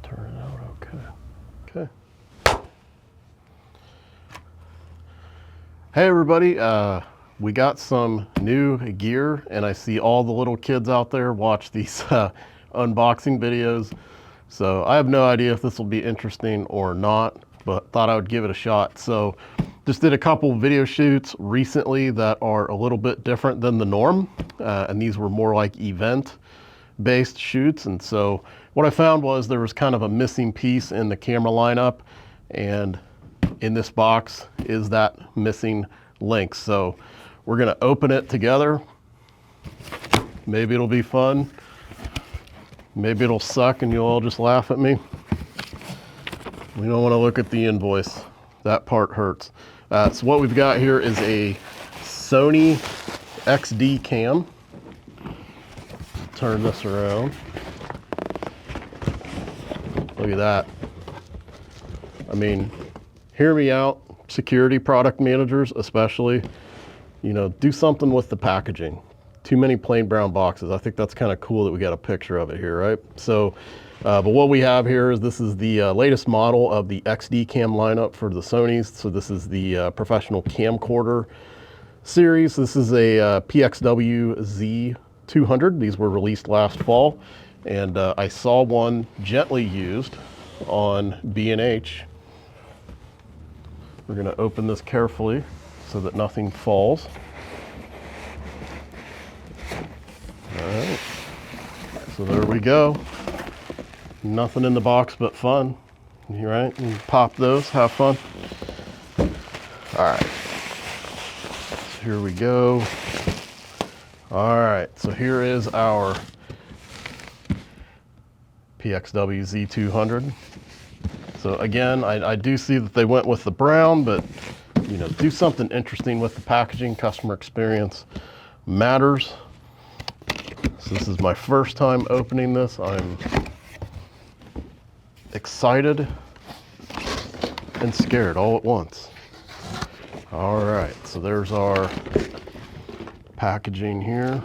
Turn it out okay. Okay. Hey everybody, we got some new gear and I see all the little kids out there watch these unboxing videos. So I have no idea if this will be interesting or not, but thought I would give it a shot. So just did a couple video shoots recently that are a little bit different than the norm. And these were more like event based shoots. And so what I found was there was kind of a missing piece in the camera lineup, and in this box is that missing link. So we're gonna open it together. Maybe it'll be fun. Maybe it'll suck and you'll all just laugh at me. We don't wanna look at the invoice. That part hurts. So what we've got here is a Sony XD Cam. Turn this around. Look at that. I mean, hear me out, security product managers especially, you know, do something with the packaging. Too many plain brown boxes. I think that's kind of cool that we got a picture of it here, right? So, but what we have here is this is the latest model of the XD Cam lineup for the Sonys. So this is the professional camcorder series. This is a PXW-Z200. These were released last fall. And I saw one gently used on B&H. We're gonna open this carefully so that nothing falls. All right, so there we go. Nothing in the box but fun, right? You pop those, have fun. All right, so here we go. All right, so here is our PXW-Z200. So again, I do see that they went with the brown, but you know, do something interesting with the packaging. Customer experience matters. So this is my first time opening this. I'm excited and scared all at once. All right, so there's our packaging here.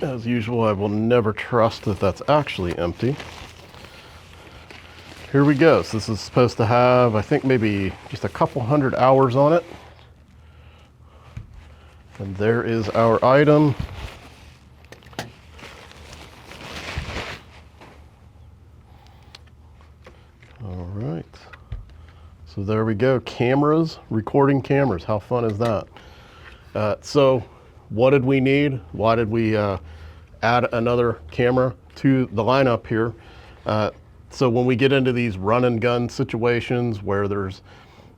As usual, I will never trust that that's actually empty. Here we go. So this is supposed to have, I think, maybe just a couple hundred hours on it. And there is our item. All right. So there we go. Cameras, recording cameras. How fun is that? So what did we need? Why did we add another camera to the lineup here? So when we get into these run and gun situations where there's,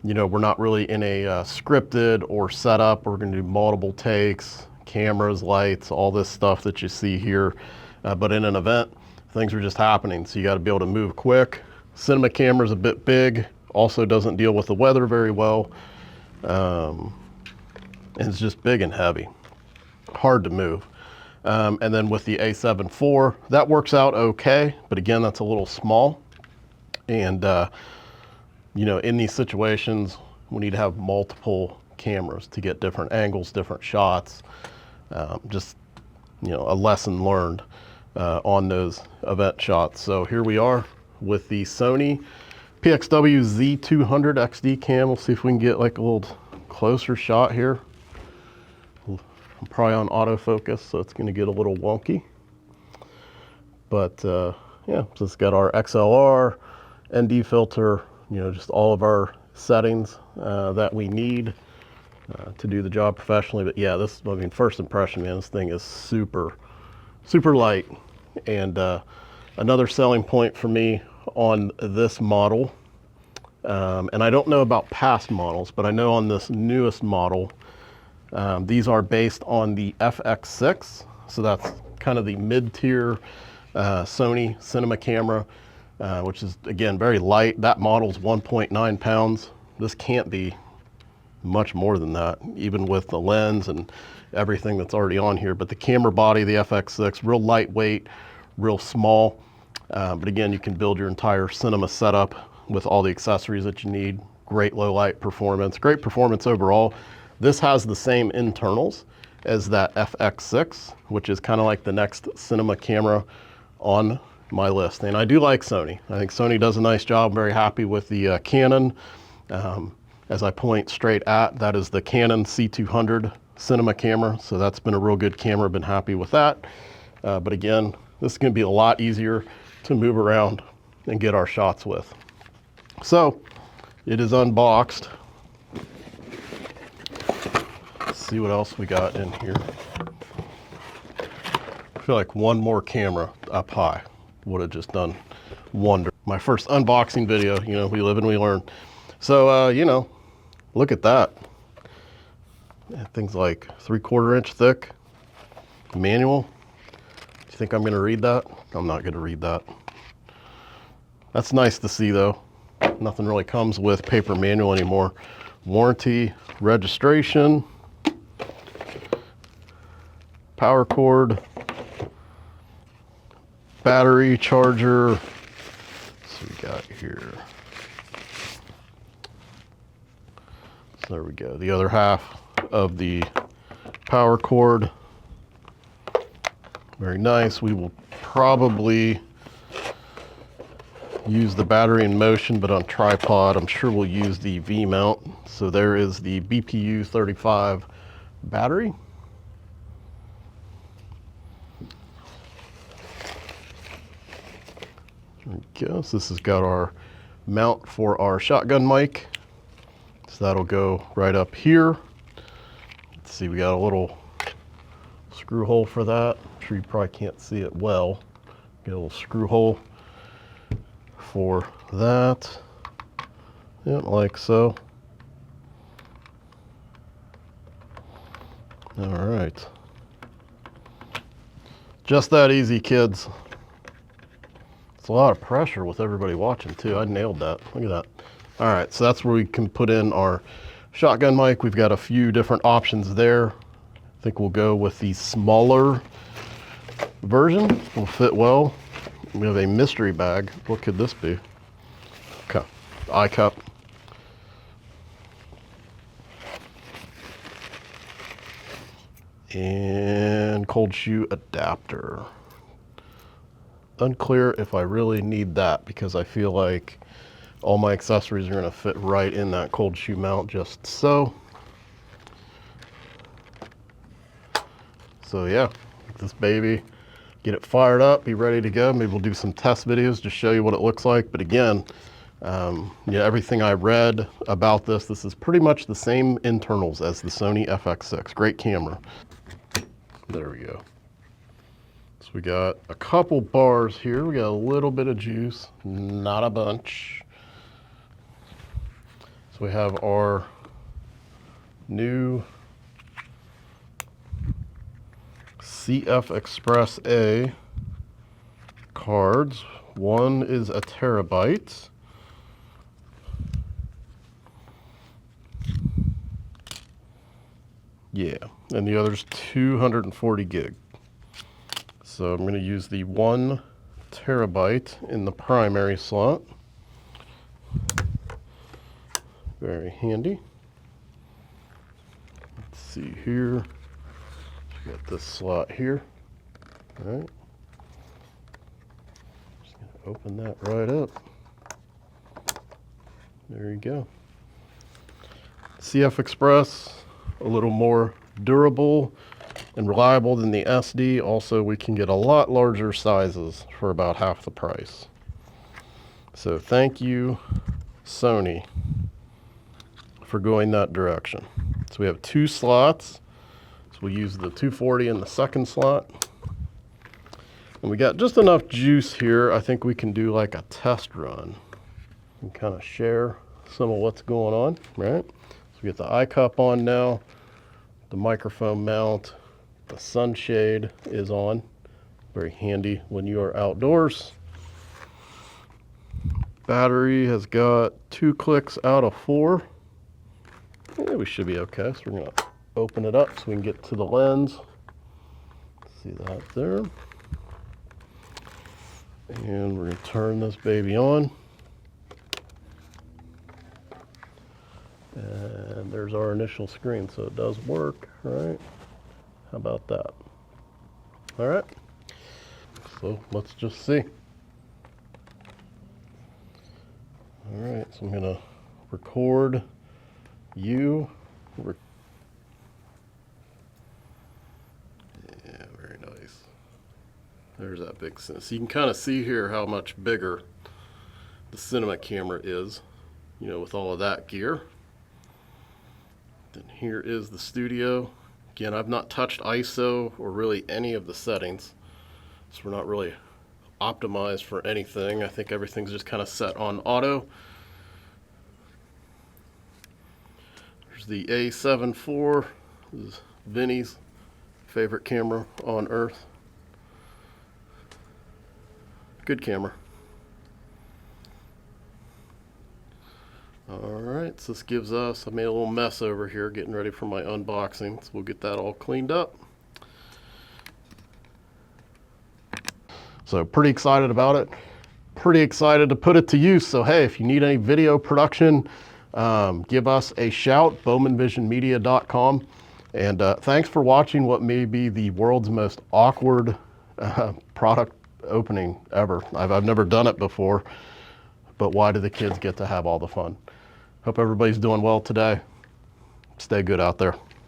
you know, we're not really in a scripted or setup, we're gonna do multiple takes, cameras, lights, all this stuff that you see here. But in an event, things are just happening. So you gotta be able to move quick. Cinema camera's a bit big, also doesn't deal with the weather very well. And it's just big and heavy. Hard to move. And then with the A7 IV, that works out okay, but again, that's a little small. And you know, in these situations, we need to have multiple cameras to get different angles, different shots. Just, you know, a lesson learned on those event shots. So here we are with the Sony PXW-Z200 XD Cam. We'll see if we can get like a little closer shot here. I'm probably on autofocus, so it's gonna get a little wonky. But yeah, so it's got our XLR, ND filter, you know, just all of our settings that we need to do the job professionally. But yeah, this, I mean, first impression, man, this thing is super, super light. And another selling point for me on this model, and I don't know about past models, but I know on this newest model, these are based on the FX6, so that's kind of the mid-tier Sony cinema camera, which is, again, very light. That model's 1.9 pounds. This can't be much more than that, even with the lens and everything that's already on here. But the camera body, the FX6, real lightweight, real small. But again, you can build your entire cinema setup with all the accessories that you need. Great low light performance, great performance overall. This has the same internals as that FX6, which is kind of like the next cinema camera on my list. And I do like Sony. I think Sony does a nice job. I'm very happy with the Canon. As I point straight at, that is the Canon C200 cinema camera. So that's been a real good camera, been happy with that. But again, this is gonna be a lot easier to move around and get our shots with. So it is unboxed. Let's see what else we got in here. I feel like one more camera up high would have just done wonder. My first unboxing video, you know, we live and we learn. So, you know, look at that. That thing's like 3/4 inch thick, manual. Do you think I'm gonna read that? I'm not gonna read that. That's nice to see though. Nothing really comes with paper manual anymore. Warranty, registration, power cord, battery, charger. So we got here. So there we go. The other half of the power cord. Very nice. We will probably use the battery in motion, but on tripod, I'm sure we'll use the V mount. So there is the BPU 35 battery. There we go. So this has got our mount for our shotgun mic. So that'll go right up here. Let's see, we got a little screw hole for that. I'm sure you probably can't see it well. Get a little screw hole for that. Yeah, like so. All right. Just that easy, kids. It's a lot of pressure with everybody watching too. I nailed that. Look at that. All right, so that's where we can put in our shotgun mic. We've got a few different options there. I think we'll go with the smaller version. Will fit well. We have a mystery bag. What could this be? Okay, eye cup. And cold shoe adapter. Unclear if I really need that because I feel like all my accessories are gonna fit right in that cold shoe mount just so. So yeah, this baby, get it fired up, be ready to go. Maybe we'll do some test videos to show you what it looks like. But again, yeah, everything I read about this is pretty much the same internals as the Sony FX6. Great camera. There we go. So we got a couple bars here. We got a little bit of juice, not a bunch. So we have our new CF Express A cards. One is a terabyte. Yeah, and the other's 240 gig. So I'm going to use the 1 terabyte in the primary slot. Very handy. Let's see here. Got this slot here. All right. Just going to open that right up. There you go. CF Express, a little more durable and reliable than the SD. Also, we can get a lot larger sizes for about half the price. So thank you, Sony, for going that direction. So we have 2 slots. So we'll use the 240 in the second slot. And we got just enough juice here. I think we can do like a test run and kind of share some of what's going on, right? So we get the eye cup on now, the microphone mount, the sunshade is on. Very handy when you are outdoors. Battery has got 2 clicks out of 4. Yeah, we should be okay. So we're gonna open it up so we can get to the lens. See that there. And we're gonna turn this baby on. And there's our initial screen, so it does work, right? How about that? All right, so let's just see. All right, so I'm gonna record you. Yeah, very nice. There's that big cinema. So you can kind of see here how much bigger the cinema camera is, you know, with all of that gear. Then here is the studio. Again, I've not touched ISO or really any of the settings, so we're not really optimized for anything. I think everything's just kind of set on auto. There's the A7 IV. This is Vinny's favorite camera on earth. Good camera. Alright, so this gives us, I made a little mess over here getting ready for my unboxing, so we'll get that all cleaned up. So pretty excited about it. Pretty excited to put it to use. So hey, if you need any video production, give us a shout, BowmanVisionMedia.com. And thanks for watching what may be the world's most awkward product opening ever. I've never done it before, but why do the kids get to have all the fun? Hope everybody's doing well today. Stay good out there.